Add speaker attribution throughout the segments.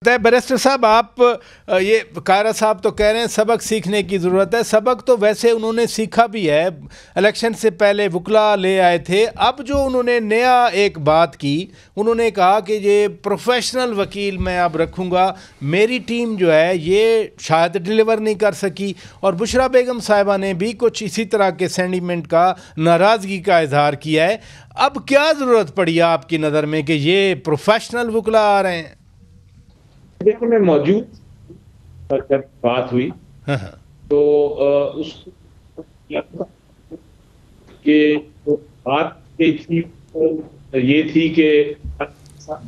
Speaker 1: Barrister साहब, आप ये कायरा साहब तो कह रहे हैं सबक सीखने की ज़रूरत है। सबक तो वैसे उन्होंने सीखा भी है, इलेक्शन से पहले वकला ले आए थे। अब जो उन्होंने नया एक बात की, उन्होंने कहा कि ये प्रोफेशनल वकील मैं अब रखूँगा, मेरी टीम जो है ये शायद डिलीवर नहीं कर सकी। और बुशरा बेगम साहिबा ने भी कुछ इसी तरह के सेंटीमेंट का, नाराज़गी का इजहार किया है। अब क्या ज़रूरत पड़ी आपकी नज़र में कि ये प्रोफेशनल वकला आ रहे हैं?
Speaker 2: देखो, मैं मौजूद जब बात हुई तो उसको कि बात ये थी कि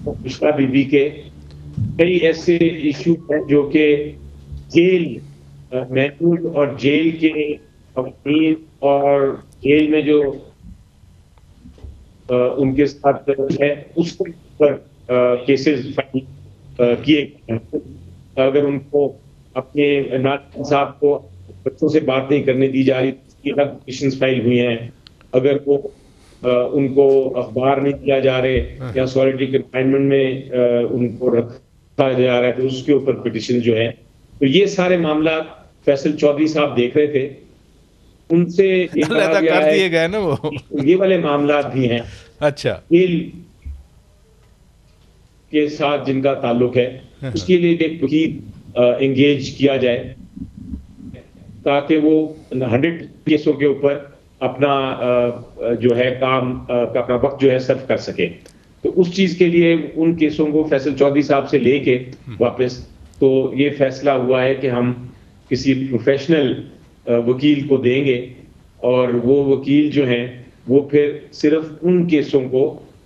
Speaker 2: बुशरा बीबी के कई ऐसे इशू हैं जो कि जेल महदूद और जेल के अमीर और जेल में जो उनके साथ है उस पर केसेस किए गए। अगर उनको अपने नाज़रीन साहब को बच्चों से बात नहीं करने दी जा रही, उसकी अलग पिटीशंस फाइल हुई हैं। अगर वो उनको अखबार नहीं दिया जा रहे या सॉलिटरी कन्फाइनमेंट में उनको रखा जा रहा है तो उसके ऊपर पिटीशन जो है, तो ये सारे मामला फैसल चौधरी साहब देख रहे थे। उनसे
Speaker 1: कर दिए गए ना वो,
Speaker 2: ये वाले मामला भी हैं।
Speaker 1: अच्छा,
Speaker 2: के साथ जिनका ताल्लुक है उसके लिए एक वकील एंगेज किया जाए ताकि वो 100 केसों के ऊपर अपना जो है काम का अपना वक्त जो है सर्व कर सके। तो उस चीज के लिए उन केसों को फैसल चौधरी साहब से लेके वापस तो ये फैसला हुआ है कि हम किसी प्रोफेशनल वकील को देंगे और वो वकील जो हैं वो फिर सिर्फ उन केसों को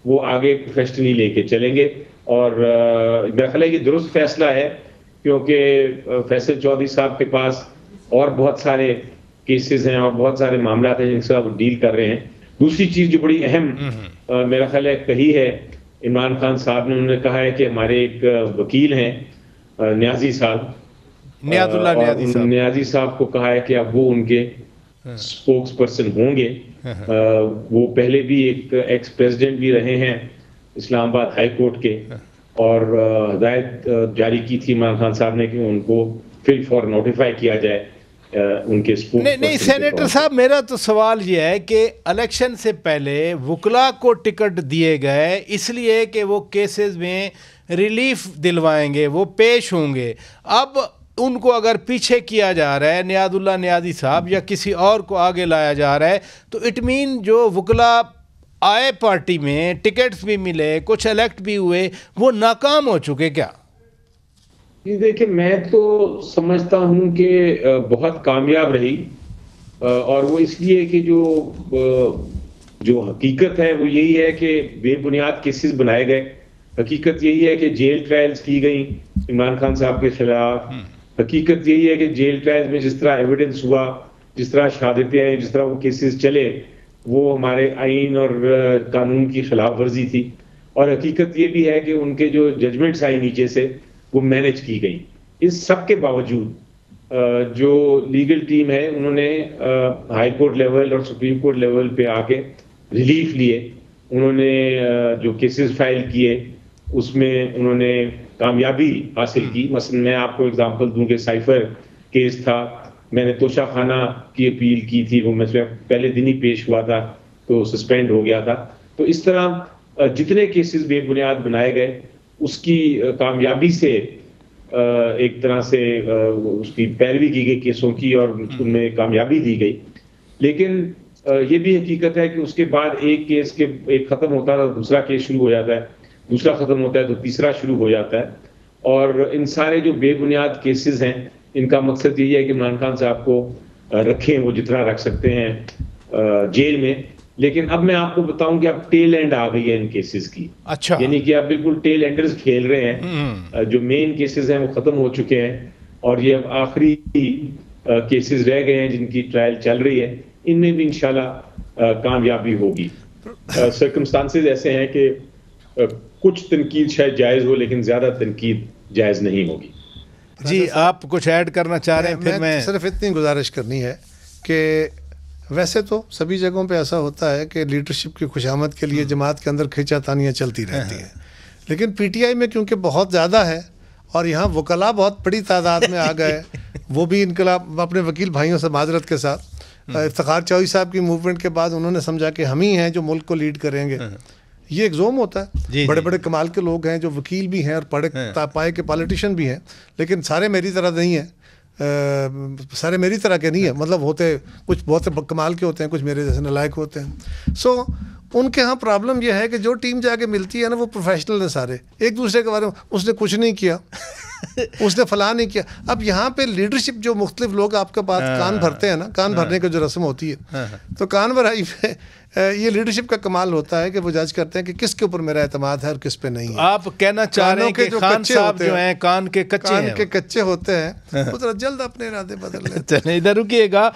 Speaker 2: वो आगे प्रोफेशनली लेके चलेंगे। और मेरा ख्याल है कि दुरुस्त फैसला है क्योंकि फैसल चौधरी साहब के पास और बहुत सारे केसेस हैं और बहुत सारे मामला हैं जिनसे आप डील कर रहे हैं। दूसरी चीज जो बड़ी अहम मेरा ख्याल है कही है इमरान खान साहब ने, उन्होंने कहा है कि हमारे एक वकील हैं न्याजी साहब, न्याजी साहब को कहा है कि अब वो उनके स्पोक्स पर्सन होंगे। वो पहले भी एक एक्स प्रेसिडेंट भी रहे हैं इस्लामाबाद हाई कोर्ट के और हदायत जारी की थी इमरान खान साहब ने कि उनको फिल फॉर नोटिफाई किया जाए उनके स्पोक्स पर्सन।
Speaker 1: नहीं सेनेटर साहब, मेरा तो सवाल ये है कि इलेक्शन से पहले वकला को टिकट दिए गए इसलिए कि वो केसेस में रिलीफ दिलवाएंगे, वो पेश होंगे। अब उनको अगर पीछे किया जा रहा है, नियाजुल्लाह नियाजी साहब या किसी और को आगे लाया जा रहा है, तो इट मीन जो वकला आए पार्टी में, टिकट्स भी मिले, कुछ इलेक्ट भी हुए, वो नाकाम हो चुके क्या?
Speaker 2: देखिए, मैं तो समझता हूं कि बहुत कामयाब रही और वो इसलिए कि जो हकीकत है वो यही है कि बेबुनियाद केसेस बनाए गए। हकीकत यही है कि जेल ट्रायल्स की गई इमरान खान साहब के खिलाफ। हकीकत यही है कि जेल ट्रायल्स में जिस तरह एविडेंस हुआ, जिस तरह शहादतें हैं, जिस तरह वो केसेस चले, वो हमारे आइन और कानून की खिलाफ वर्जी थी। और हकीकत ये भी है कि उनके जो जजमेंट्स आई नीचे से वो मैनेज की गई। इस सब के बावजूद जो लीगल टीम है उन्होंने हाई कोर्ट लेवल और सुप्रीम कोर्ट लेवल पे आके रिलीफ लिए। उन्होंने जो केसेस फाइल किए उसमें उन्होंने कामयाबी हासिल की। मसलन मैं आपको एग्जांपल दूं कि साइफर केस था, मैंने तोशा खाना की अपील की थी, वो मैं पहले दिन ही पेश हुआ था तो सस्पेंड हो गया था। तो इस तरह जितने केसेस बेबुनियाद बनाए गए उसकी कामयाबी से एक तरह से उसकी पैरवी की गई केसों की और उनमें कामयाबी दी गई। लेकिन ये भी हकीकत है कि उसके बाद एक केस के एक खत्म होता है तो दूसरा केस शुरू हो जाता है, दूसरा खत्म होता है तो तीसरा शुरू हो जाता है। और इन सारे जो बेबुनियाद केसेस हैं इनका मकसद यही है कि इमरान खान साहब को रखें, वो जितना रख सकते हैं जेल में। लेकिन अब मैं आपको बताऊं कि अब टेल एंड आ गई है इन केसेस की।
Speaker 1: अच्छा,
Speaker 2: यानी कि आप बिल्कुल टेल एंडर्स खेल रहे हैं। जो मेन केसेस हैं वो खत्म हो चुके हैं और ये अब आखिरी केसेस रह गए हैं जिनकी ट्रायल चल रही है। इनमें भी इंशाल्लाह कामयाबी होगी। सर्कमस्टांसेस ऐसे हैं कि कुछ तनकीद शायद जायज हो लेकिन ज्यादा तनकीद जायज नहीं होगी।
Speaker 1: जी, आप कुछ ऐड करना चाह रहे हैं? फिर मैं
Speaker 3: सिर्फ इतनी गुजारिश करनी है कि वैसे तो सभी जगहों पे ऐसा होता है कि लीडरशिप की खुशामद के लिए जमात के अंदर खींचातानियाँ चलती रहती हैं, लेकिन पीटीआई में क्योंकि बहुत ज़्यादा है اور یہاں وکلا بہت بڑی تعداد میں آ گئے, وہ بھی انقلاب اپنے وکیل بھائیوں سے معذرت کے ساتھ. افتخار چوہدری صاحب کی موومنٹ کے بعد انہوں نے سمجھا کہ ہم ہی ہیں جو ملک کو لیڈ کریں گے. یہ ایک زوم ہوتا ہے, بڑے بڑے کمال کے لوگ ہیں جو وکیل بھی ہیں اور پڑھے پائے کے پالیٹیشین بھی ہیں, لیکن سارے میری طرح نہیں ہیں, سارے میری طرح کے نہیں ہیں, مطلب ہوتے کچھ بہت کمال کے ہوتے ہیں, کچھ میرے جیسے نالائق ہوتے ہیں. سو ان کے ہاں پرابلم یہ ہے کہ جو ٹیم جا کے ملتی ہے نا وہ پروفیشنل ہیں سارے, ایک دوسرے کے بارے میں اس نے کچھ نہیں کیا, اس نے فلاں نہیں کیا. اب یہاں پہ لیڈرشپ جو مختلف لوگ آپ کے پاس کان بھرتے ہیں نا, کان بھرنے کی جو رسم ہوتی ہے, تو کان بھرائی پہ یہ لیڈرشپ کا کمال ہوتا ہے کہ وہ جج کرتے ہیں کہ کس کے اوپر میرا اعتماد ہے اور کس پہ نہیں ہے.
Speaker 1: آپ کہنا چاہ رہے ہیں کہ خان صاحب جو ہیں کان کے کچے
Speaker 3: ہوتے ہیں, وہ ذرا جلد اپنے ارادے بدل لیتے ہیں.
Speaker 1: چلیں ادھر رکیے گا.